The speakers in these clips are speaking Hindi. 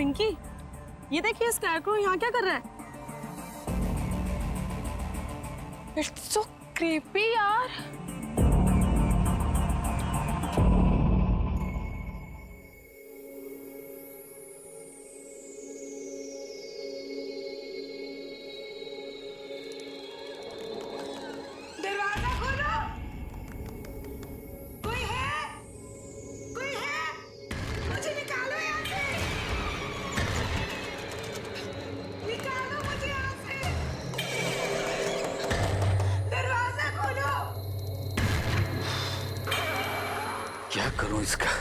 पिंकी, ये देखिए स्कैरक्रो यहाँ क्या कर रहा है? इट्स सो क्रीपी यार। दरवाजा खोलो। कोई है? कोई है? मुझे निकालो यहाँ से। निकालो मुझे यहाँ से। दरवाजा खोलो। क्या करूं इसका?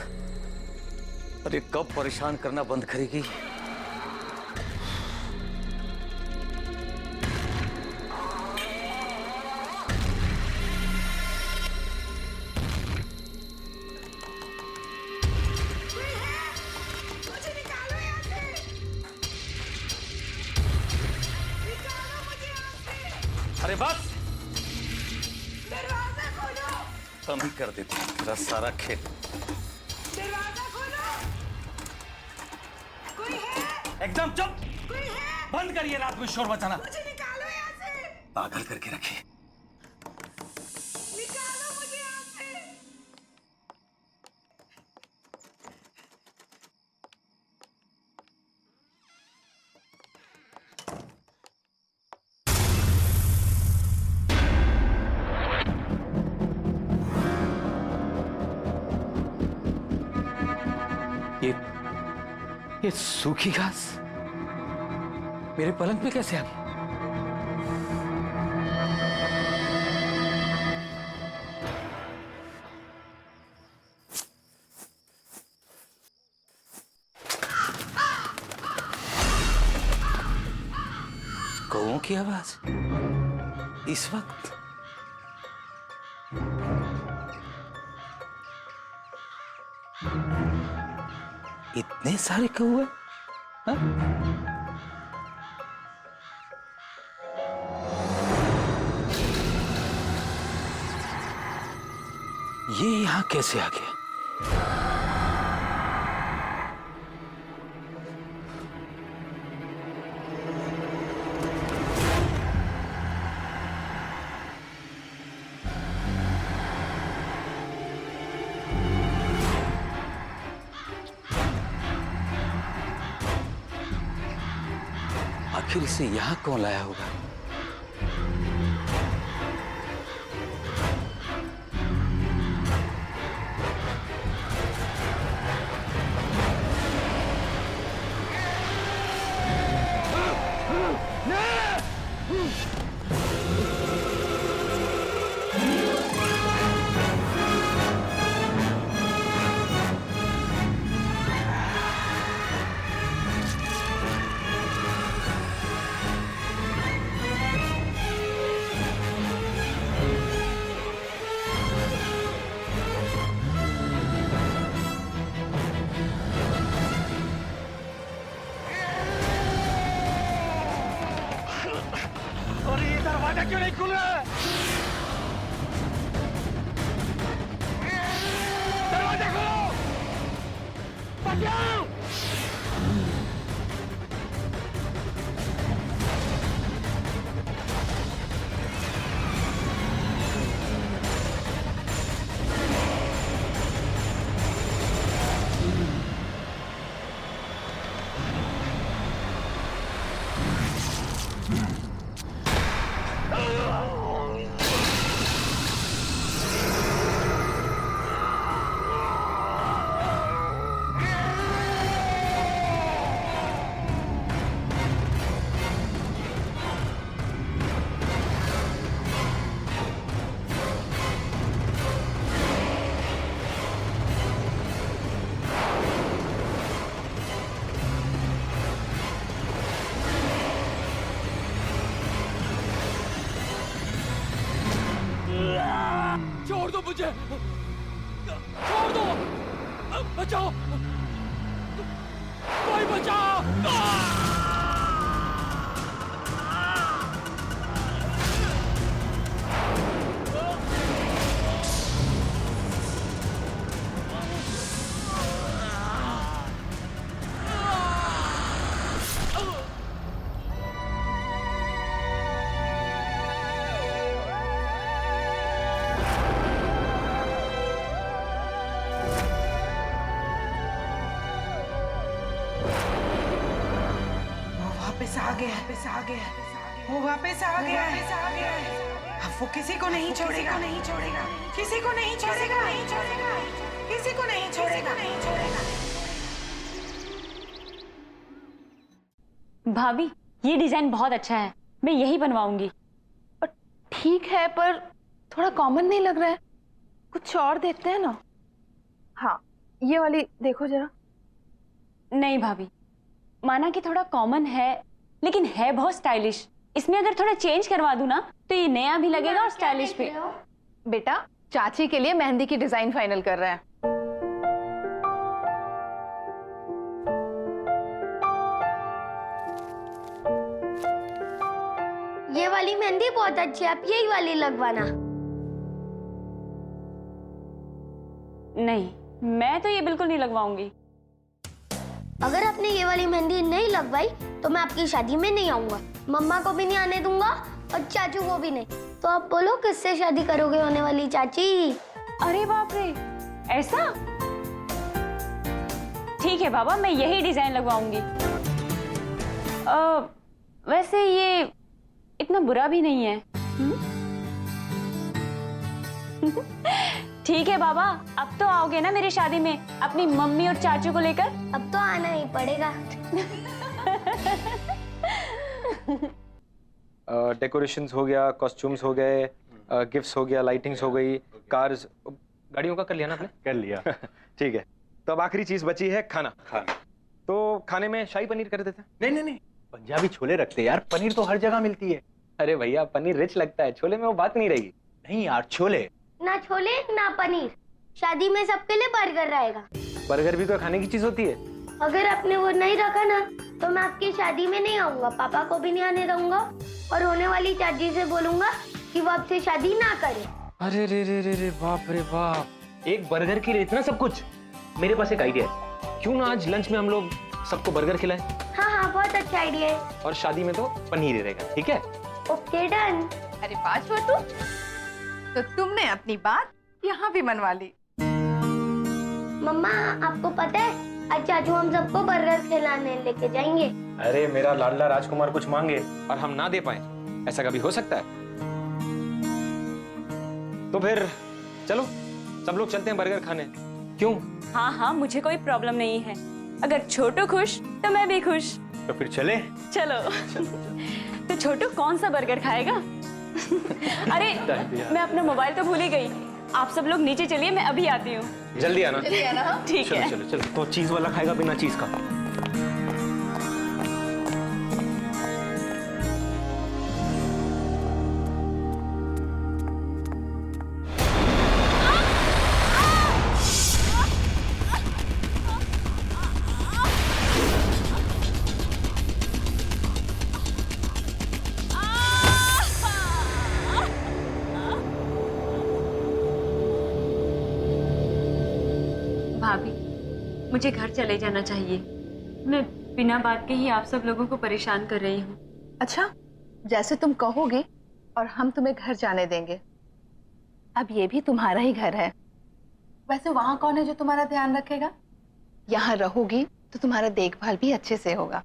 अरे कब परेशान करना बंद करेगी? कोई है? मुझे निकालो यहाँ से। निकालो मुझे यहाँ से। अरे बस दरवाजा खोलो। कम ही कर देती हूँ तेरा सारा खेल। दरवाजा खोलो। कोई है? एकदम चुप। कोई है? बंद करिए रात में शोर मचाना। मुझे निकालो यहाँ से। पागल करके रखिए। निकालो मुझे यहाँ से। ये सूखी घास मेरे पलंग पे कैसे आ गई? कौओं की आवाज इस वक्त? इतने सारे कौए? हाँ? ये यहां कैसे आ गया? आखिर इसे यहां कौन लाया होगा? और ये दरवाजा क्यों नहीं खुल रहा है? दरवाजा खोलो! बचाओ! छोड़ दो मुझे, छोड़ दो, बचाओ, कोई बचाओ। वापस आ गया वो वापस आ गया है। अब वो किसी को नहीं छोड़ेगा किसी को नहीं छोड़ेगा किसी को नहीं छोड़ेगा। भाभी ये डिजाइन बहुत अच्छा है, मैं यही बनवाऊंगी। ठीक है पर थोड़ा कॉमन नहीं लग रहा है, कुछ और देखते हैं ना। हाँ ये वाली देखो जरा। नहीं भाभी, माना कि थोड़ा कॉमन है लेकिन है बहुत स्टाइलिश। इसमें अगर थोड़ा चेंज करवा दूं ना तो ये नया भी लगेगा और स्टाइलिश भी। बेटा चाची के लिए मेहंदी की डिजाइन फाइनल कर रहे हैं। ये वाली मेहंदी बहुत अच्छी है, आप यही वाली लगवाना। नहीं, मैं तो ये बिल्कुल नहीं लगवाऊंगी। अगर आपने ये वाली मेहंदी नहीं लगवाई तो मैं आपकी शादी में नहीं आऊंगा, मम्मा को भी नहीं आने दूंगा और चाचू को भी नहीं। तो आप बोलो किससे शादी करोगे होने वाली चाची? अरे बाप रे, ऐसा? ठीक है बाबा, मैं यही डिजाइन लगवाऊंगी। वैसे ये इतना बुरा भी नहीं है। ठीक है बाबा, अब तो आओगे ना मेरी शादी में अपनी मम्मी और चाचू को लेकर? अब तो आना ही पड़ेगा। डेकोरेशंस हो गया, कॉस्ट्यूम्स हो गए, गिफ्ट्स हो गया, लाइटिंग्स हो गई, कार्स, गाड़ियों का कर लिया ना आपने? कर लिया। ठीक है, तो अब आखिरी चीज बची है खाना। तो खाने में शाही पनीर कर देते हैं। नहीं, पंजाबी छोले रखते यार, पनीर तो हर जगह मिलती है। अरे भैया पनीर रिच लगता है, छोले में वो बात नहीं रहेगी। नहीं यार, छोले ना छोले ना पनीर, शादी में सबके लिए बर्गर रहेगा। बर्गर भी कोई खाने की चीज होती है? अगर आपने वो नहीं रखा ना तो मैं आपकी शादी में नहीं आऊंगा, पापा को भी नहीं आने दूंगा और होने वाली चाची से बोलूंगा कि वो आपसे शादी ना करे। अरे रे बाप रे बाप, एक बर्गर के लिए इतना सब कुछ। मेरे पास एक आइडिया है, क्यों ना आज लंच में हम लोग सबको बर्गर खिलाएं? हाँ बहुत अच्छा आइडिया है। और शादी में तो पनीर ही रहेगा, ठीक है? Okay done. अरे वाह छोटू, तो तुमने अपनी बात यहाँ भी मनवा ली। मम्मा आपको पता है आज चाचू हम सबको बर्गर खिलाने लेके जाएंगे। अरे मेरा लाडला राजकुमार कुछ मांगे और हम ना दे पाए, ऐसा कभी हो सकता है? तो फिर चलो सब लोग चलते हैं बर्गर खाने। क्यों? हाँ, मुझे कोई प्रॉब्लम नहीं है। अगर छोटू खुश तो मैं भी खुश। तो फिर चले। चलो। तो छोटू कौन सा बर्गर खाएगा? अरे मैं अपना मोबाइल तो भूल ही गई। आप सब लोग नीचे चलिए, मैं अभी आती हूँ। जल्दी आना। ठीक है। चलो। तो चीज वाला खाएगा बिना चीज का? भाभी, मुझे घर चले जाना चाहिए। मैं बिना बात के ही आप सब लोगों को परेशान कर रही हूँ। अच्छा, जैसे तुम कहोगे और हम तुम्हें घर जाने देंगे। अब ये भी तुम्हारा ही घर है। वैसे वहां कौन है जो तुम्हारा ध्यान रखेगा? यहाँ रहोगी तो तुम्हारा देखभाल भी अच्छे से होगा।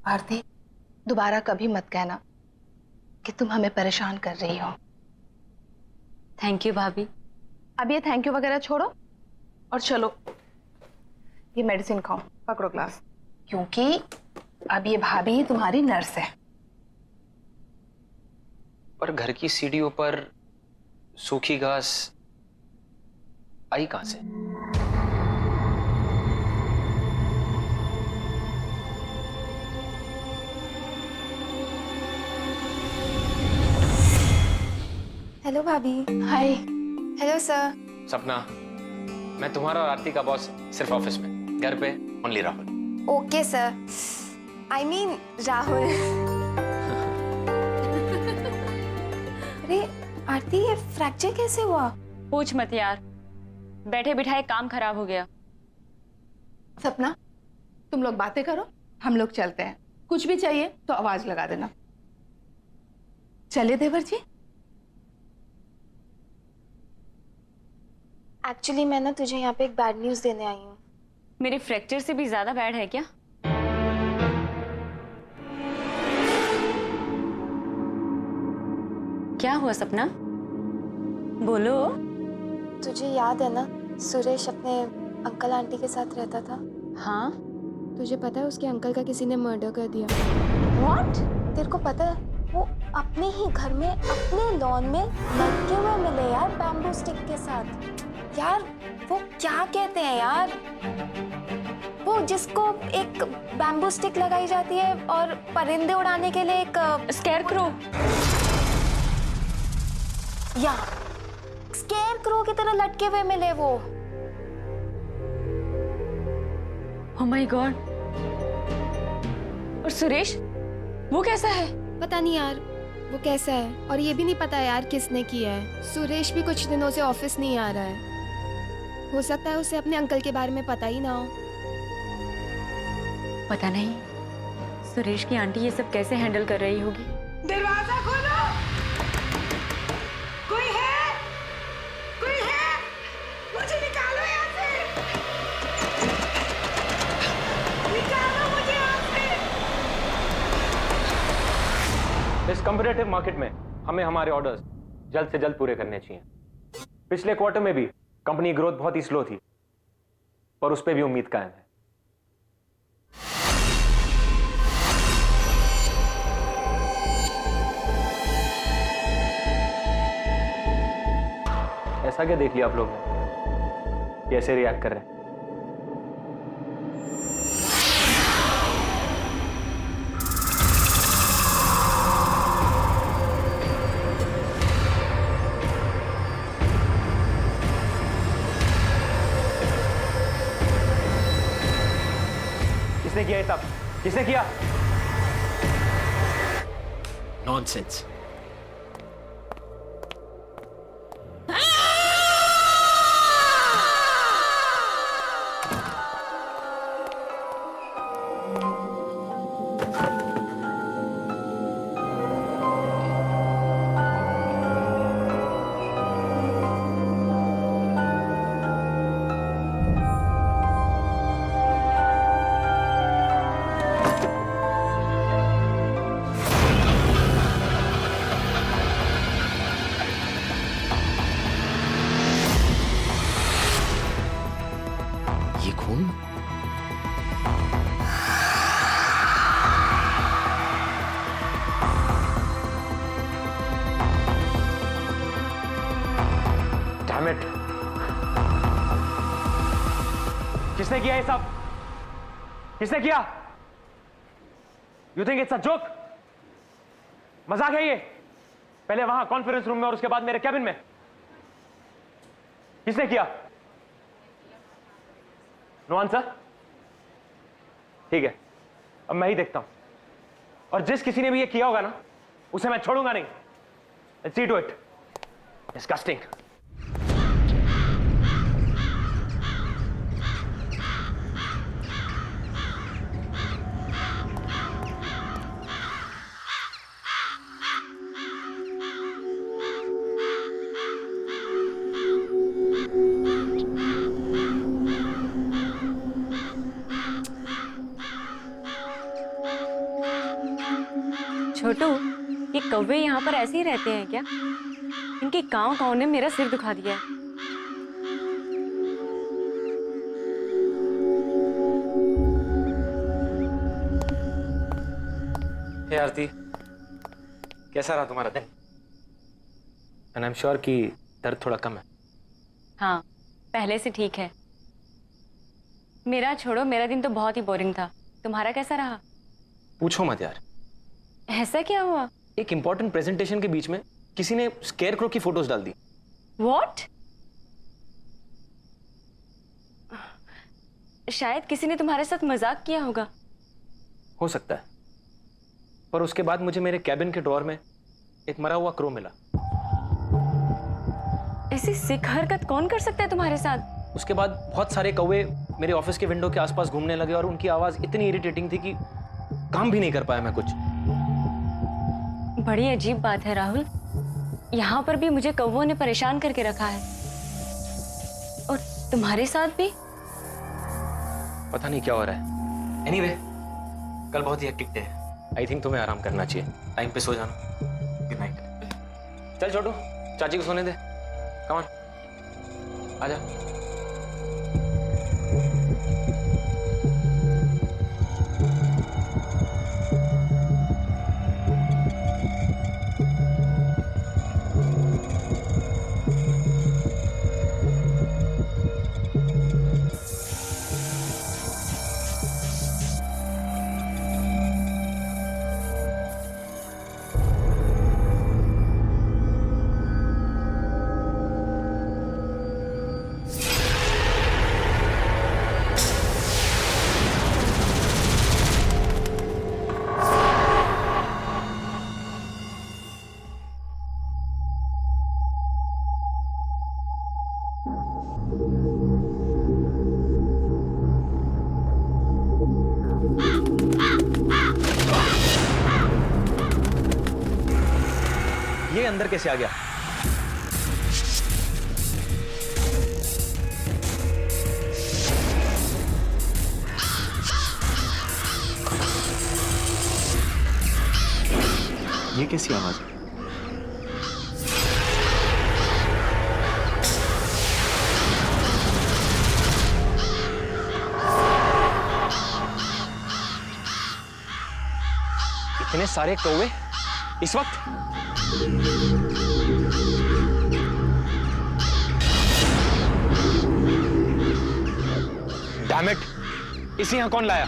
आरती, दोबारा कभी मत कहना कि तुम हमें परेशान कर रही हो। थैंक यू भाभी। अब ये थैंक यू वगैरह छोड़ो और चलो ये मेडिसिन खाओ, पकड़ो ग्लास, क्योंकि अब ये भाभी तुम्हारी नर्स है। पर घर की सीढ़ियों पर सूखी घास आई कहां से? हेलो भाभी। हाय। Hello sir. सपना, मैं तुम्हारा और आरती का बॉस सिर्फ ऑफिस में, घर पे only Rahul. Okay sir, I mean Rahul. अरे आरती, ये फ्रैक्चर कैसे हुआ? पूछ मत यार, बैठे बिठाए काम खराब हो गया। सपना, तुम लोग बातें करो, हम लोग चलते हैं। कुछ भी चाहिए तो आवाज लगा देना। चलिए देवर जी। एक्चुअली मैं ना तुझे यहाँ पे एक बैड न्यूज देने आई हूँ। मेरे फ्रैक्चर से भी ज्यादा बैड है क्या? क्या हुआ सपना? बोलो। तुझे याद है ना सुरेश अपने अंकल आंटी के साथ रहता था? हाँ। तुझे पता है उसके अंकल का किसी ने मर्डर कर दिया? व्हाट? तेरे को पता है वो अपने ही घर में अपने लॉन में लटके हुए मिले यार, बैम्बू स्टिक के साथ। यार वो क्या कहते हैं यार, वो जिसको एक बैम्बू स्टिक लगाई जाती है और परिंदे उड़ाने के लिए एक स्केयरक्रो। या स्केयरक्रो की तरह लटके हुए मिले वो। Oh my God. और सुरेश वो कैसा है? पता नहीं यार वो कैसा है, और ये भी नहीं पता यार किसने किया है। सुरेश भी कुछ दिनों से ऑफिस नहीं आ रहा है। हो सकता है उसे अपने अंकल के बारे में पता ही ना हो। पता नहीं सुरेश की आंटी ये सब कैसे हैंडल कर रही होगी। दरवाजा खोलो, कोई है? कोई है? मुझे निकालो यहाँ से, निकालो मुझे यहाँ से। इस कम्पिटिटिव मार्केट में हमें हमारे ऑर्डर्स जल्द से जल्द पूरे करने चाहिए। पिछले क्वार्टर में भी कंपनी ग्रोथ बहुत ही स्लो थी, पर उस पर भी उम्मीद कायम है। ऐसा क्या देख लिया आप लोग ने? कैसे रिएक्ट कर रहे हैं? किसने किया ये सब? किसने किया? नॉनसेंस। ये खून? Damn it! किसने किया ये सब? किसने किया? You think it's a joke? मजाक है ये? पहले वहां कॉन्फ्रेंस रूम में और उसके बाद मेरे कैबिन में। किसने किया? No answer? ठीक है, अब मैं ही देखता हूं, और जिस किसी ने भी ये किया होगा ना, उसे मैं छोड़ूंगा नहीं। Let's see to it. Disgusting. छोटू, ये कौवे यहाँ पर ऐसे ही रहते हैं क्या? इनके काँव ने मेरा सिर दुखा दिया है। हे आरती, कैसा रहा तुम्हारा दिन? एंड आई एम श्योर कि दर्द थोड़ा कम है। हाँ, पहले से ठीक है। मेरा छोड़ो, मेरा दिन तो बहुत ही बोरिंग था। तुम्हारा कैसा रहा? पूछो मत यार। ऐसा क्या हुआ? एक इंपॉर्टेंट प्रेजेंटेशन के बीच में किसी ने स्केयरक्रो की फोटोज डाल दी। What? शायद किसी ने तुम्हारे साथ मजाक किया होगा। हो सकता है, पर उसके बाद मुझे मेरे कैबिन के ड्रॉअर में एक मरा हुआ क्रो मिला। ऐसी सिक हरकत कौन कर सकता है तुम्हारे साथ? उसके बाद बहुत सारे कौवे मेरे ऑफिस के विंडो के आसपास घूमने लगे और उनकी आवाज इतनी इरिटेटिंग थी कि काम भी नहीं कर पाया मैं कुछ। बड़ी अजीब बात है राहुल, यहाँ पर भी मुझे कौवों ने परेशान करके रखा है, और तुम्हारे साथ भी। पता नहीं क्या हो रहा है। एनीवे, कल बहुत ही हेक्टिक डे है। आई थिंक तुम्हें आराम करना चाहिए। टाइम पे सो जाना। Good night. चल छोटू, चाची को सोने दे। कम ऑन, आजा। ये अंदर कैसे आ गया? ये कैसी आवाज है? इतने सारे कौवे इस वक्त? डैम इट, इसे यहां कौन लाया?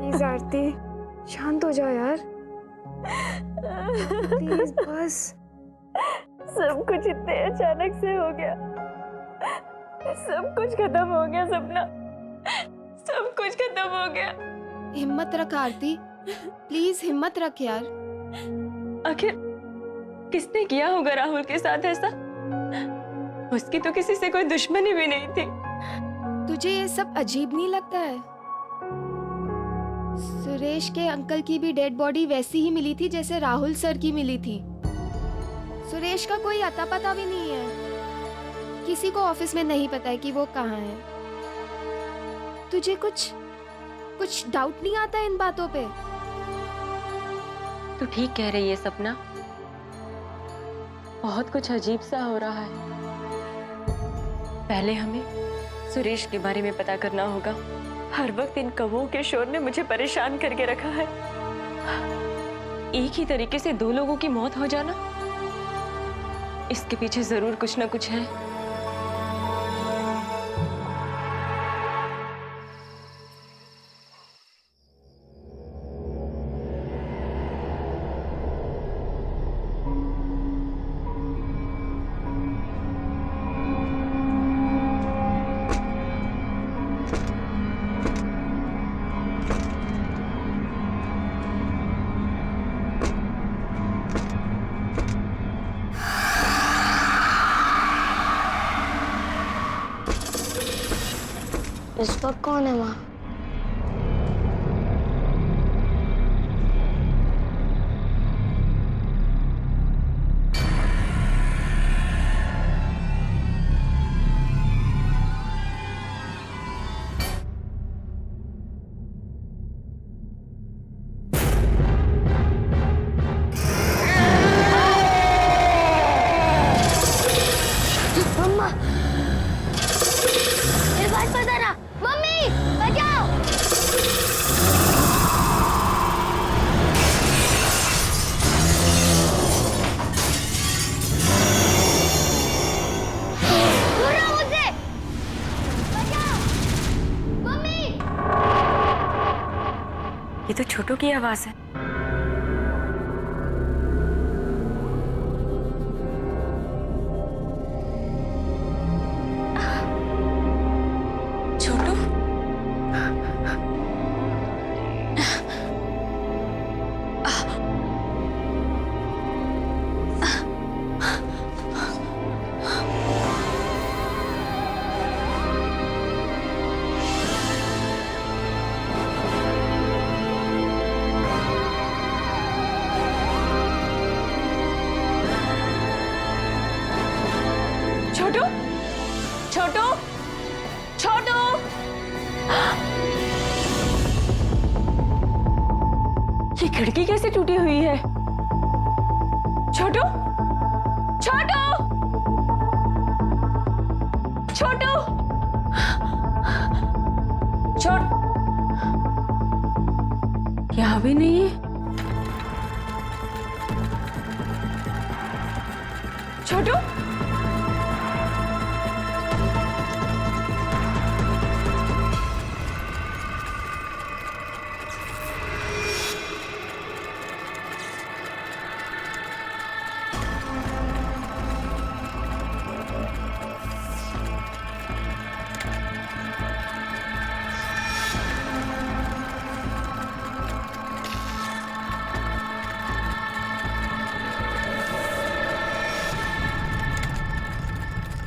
प्लीज आरती, शांत हो जा यार। प्लीज बस। सब कुछ इतने अचानक से हो गया, सब कुछ खत्म हो गया सपना, सब कुछ खत्म हो गया। हिम्मत रख आरती, प्लीज हिम्मत रख यार। आखिर किसने किया होगा राहुल के साथ ऐसा? उसकी तो किसी से कोई दुश्मनी भी नहीं थी। तुझे ये सब अजीब नहीं लगता है? सुरेश के अंकल की भी डेड बॉडी वैसी ही मिली थी जैसे राहुल सर की मिली थी। सुरेश का कोई अता पता भी नहीं है। किसी को ऑफिस में नहीं पता है कि वो कहाँ है। तुझे कुछ डाउट नहीं आता इन बातों पे? तू ठीक कह रही है सपना, बहुत कुछ अजीब सा हो रहा है। पहले हमें सुरेश के बारे में पता करना होगा। हर वक्त इन कौवों के शोर ने मुझे परेशान करके रखा है। एक ही तरीके से दो लोगों की मौत हो जाना, इसके पीछे जरूर कुछ ना कुछ है। इस वक्त कौन है वहाँ? मम्मा, मेरे पास पता ना। मम्मी, बचाओ! दूर रहो मुझसे! बचाओ! मम्मी! ये तो छोटू की आवाज है। छोटू, छोटू, छोटू, छोटू! ये खिड़की कैसे टूटी हुई है? छोटू, छोटू, छोटू, छोट, यहाँ भी नहीं है। छोटू,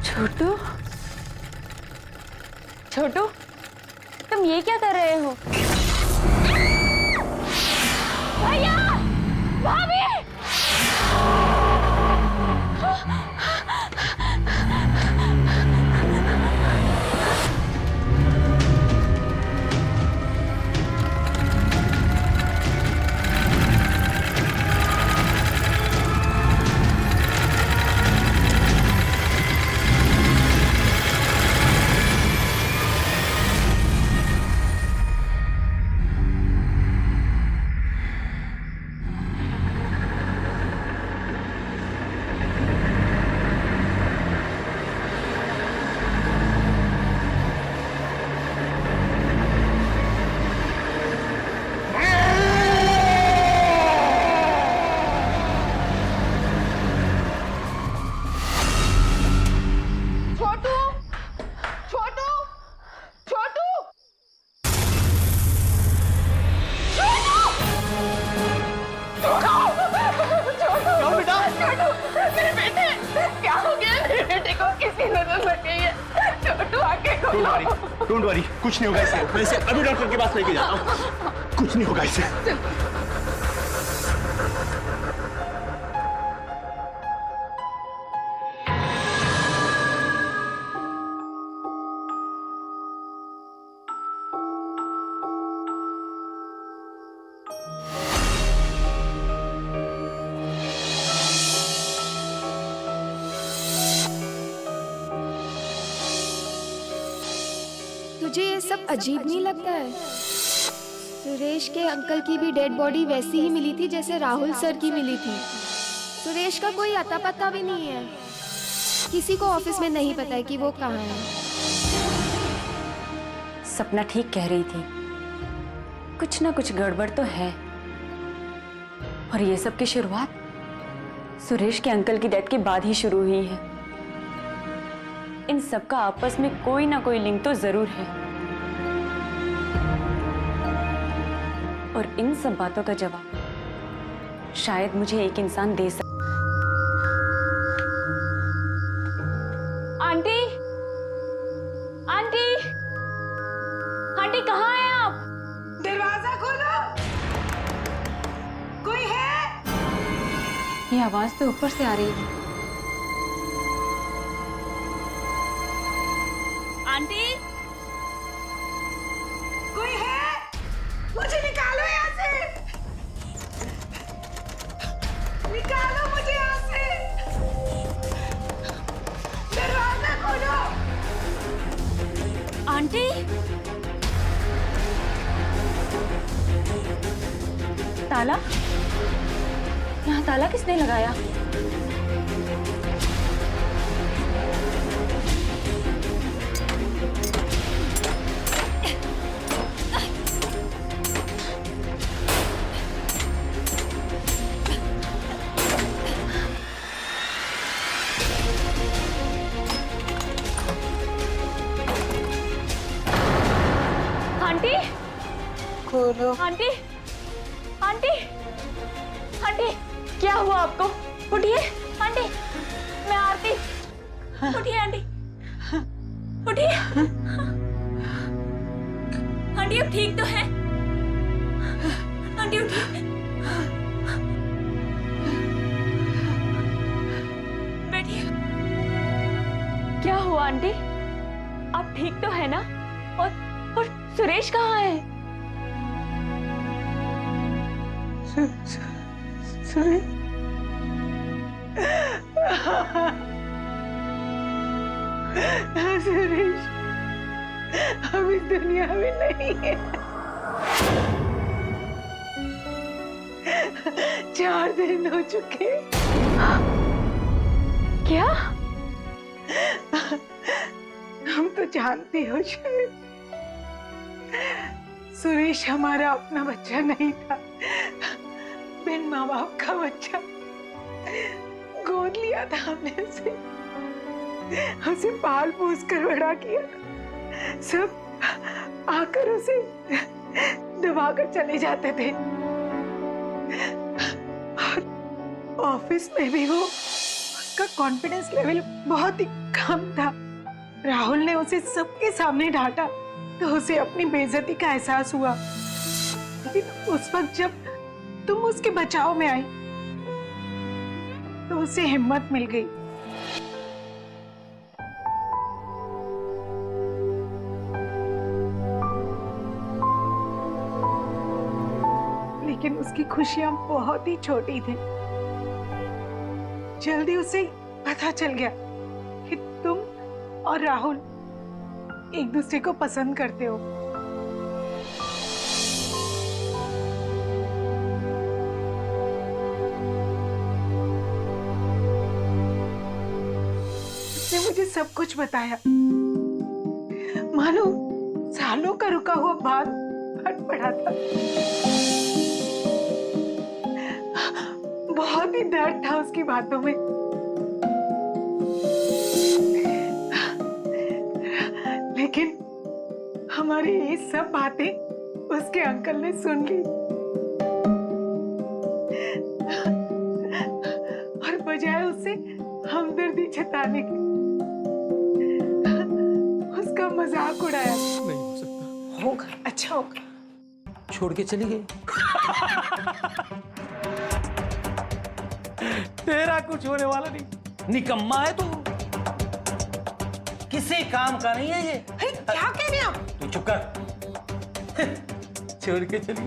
छोटू, छोटू, तुम ये क्या कर रहे हो? भैया, भाभी! डोंट वरी, कुछ नहीं होगा इसे। मैं इसे अभी डॉक्टर के पास लेके जाता हूँ। कुछ नहीं होगा इसे। तुझे ये सब अजीब नहीं लगता है? सुरेश के अंकल की भी डेड बॉडी वैसी ही मिली थी जैसे राहुल सर की मिली थी। सुरेश का कोई अता पता भी नहीं है। किसी को ऑफिस में नहीं पता है कि वो कहाँ है। सपना ठीक कह रही थी, कुछ ना कुछ गड़बड़ तो है। और ये सब की शुरुआत सुरेश के अंकल की डेथ के बाद ही शुरू हुई है। इन सब का आपस में कोई ना कोई लिंक तो जरूर है, और इन सब बातों का जवाब शायद मुझे एक इंसान दे सकता। आंटी, आंटी, आंटी कहाँ हैं आप? दरवाजा खोलो, कोई है? ये आवाज तो ऊपर से आ रही है। आंटी, कोई है? मुझे निकालो यहाँ से, निकालो मुझे यहाँ से, दरवाजा खोलो। आंटी, ताला? यहाँ ताला किसने लगाया? आंटी, खोलो। आंटी, आंटी, आंटी, क्या हुआ आपको? उठिए आंटी, मैं आरती। उठिए आंटी, उठिए आंटी, अब ठीक तो है? आंटी उठिए, बैठिए। क्या हुआ आंटी? आप ठीक तो है ना? और सुरेश कहाँ है? सुरेश हम इस दुनिया में नहीं है। 4 दिन हो चुके। क्या? हम तो जानती हो शायद, सुरेश हमारा अपना बच्चा नहीं था। बिन माँ बाप का बच्चा गोद लिया था हमने उसे पाल पोस कर बड़ा किया। सब आकर उसे दबाकर चले जाते थे, और ऑफिस में भी वो, उसका कॉन्फिडेंस लेवल बहुत ही कम था। राहुल ने उसे सबके सामने डांटा तो उसे अपनी बेइज्जती का एहसास हुआ। लेकिन उस वक्त जब तुम उसके बचाव में आई तो उसे हिम्मत मिल गई। लेकिन उसकी खुशियां बहुत ही छोटी थी। जल्दी उसे पता चल गया कि तुम और राहुल एक दूसरे को पसंद करते हो। उसने मुझे सब कुछ बताया, मानो सालों का रुका हुआ बात फट पड़ा था। बहुत ही दर्द था उसकी बातों में। लेकिन हमारी ये सब बातें उसके अंकल ने सुन ली, और बजाय उसे हमदर्दी जताने की उसका मजाक उड़ाया। नहीं हो सकता। होगा, अच्छा होगा। छोड़ के चली गई। तेरा कुछ होने वाला नहीं, निकम्मा है तू, किसी काम का नहीं है ये। अरे क्या कह रहे हैं आप? तू चुप कर। छोड़ के चली।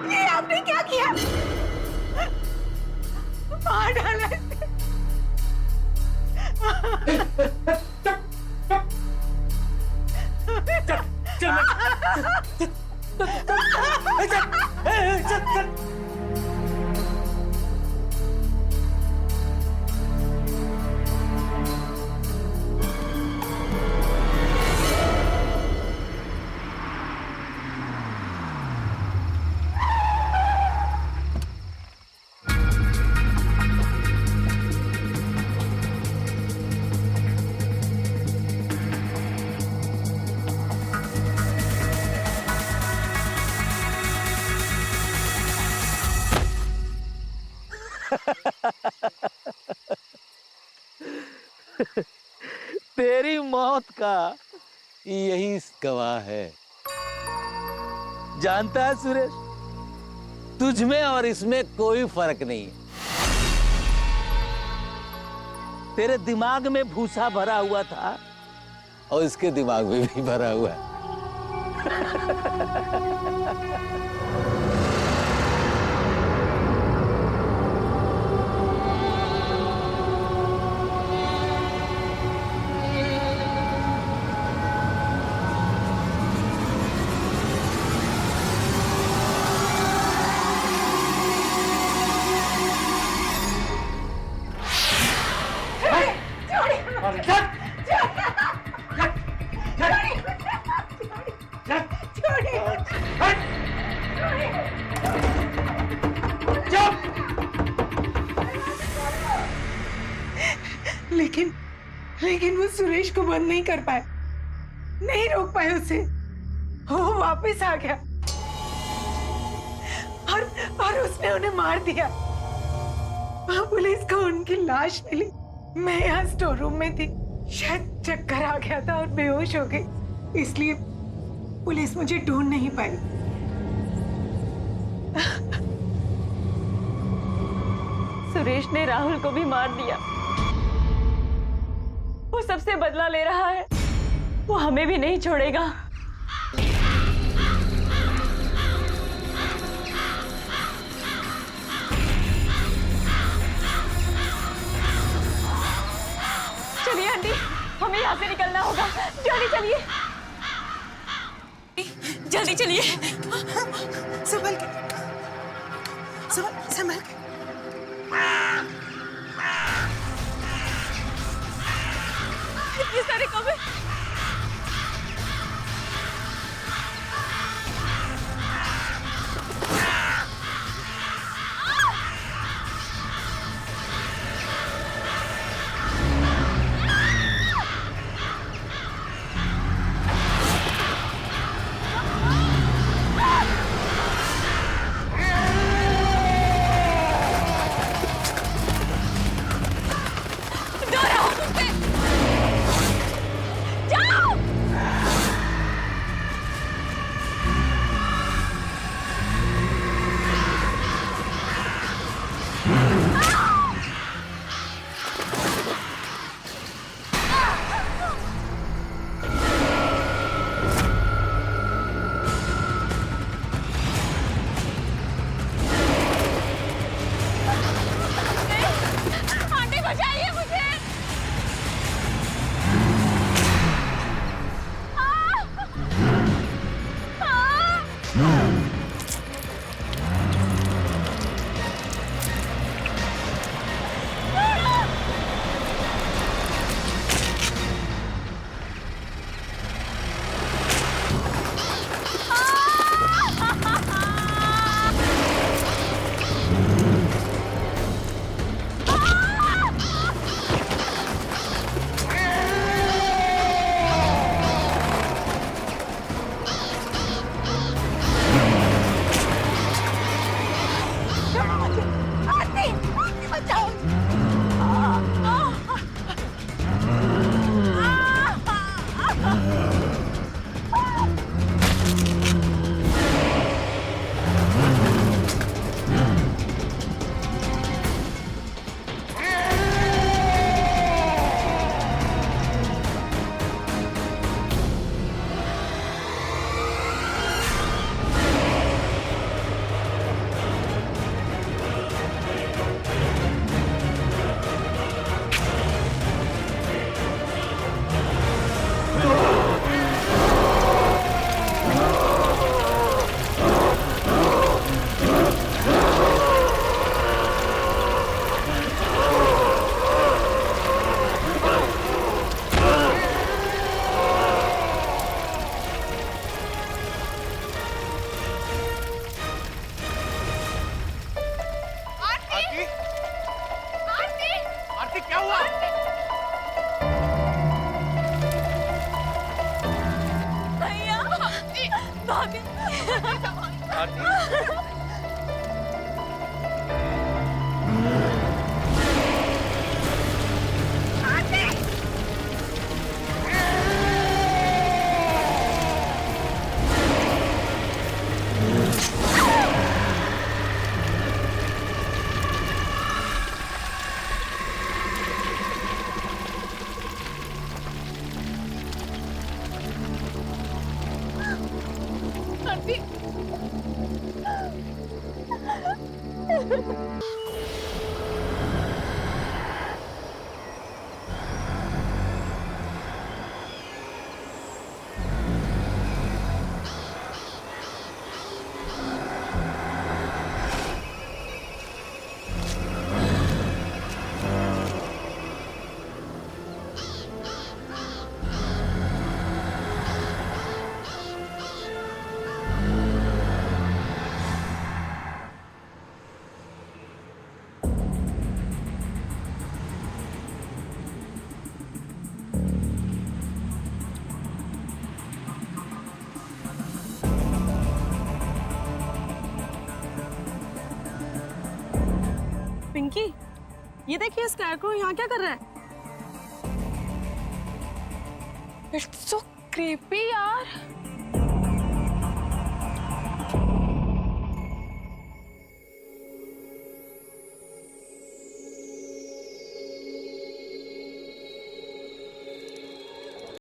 ये आपने क्या किया? मार डाला इसे। तेरी मौत का यही गवाह है। जानता है सुरेश, तुझ में और इसमें कोई फर्क नहीं है। तेरे दिमाग में भूसा भरा हुआ था और इसके दिमाग में भी भरा हुआ है। लेकिन वो सुरेश को बंद नहीं कर पाए, नहीं रोक पाए उसे। वो वापस आ गया और उसने उन्हें मार दिया। पुलिस को उनकी लाश मिली। मैं यहाँ स्टोर रूम में थी, शायद चक्कर आ गया था और बेहोश हो गई, इसलिए पुलिस मुझे ढूंढ नहीं पाई। सुरेश ने राहुल को भी मार दिया। वो सबसे बदला ले रहा है। वो हमें भी नहीं छोड़ेगा। चलिए आंटी, हमें यहाँ से निकलना होगा। जल्दी चलिए, जल्दी चलिए। संभल के, संभल के। इतने सारे कौवे। छोड़ो मुझे। आरती, आरती बचाओ। आरती क्या हुआ? पिंकी, ये देखिए स्कैरक्रो यहाँ क्या कर रहा है? इट्स सो क्रीपी यार।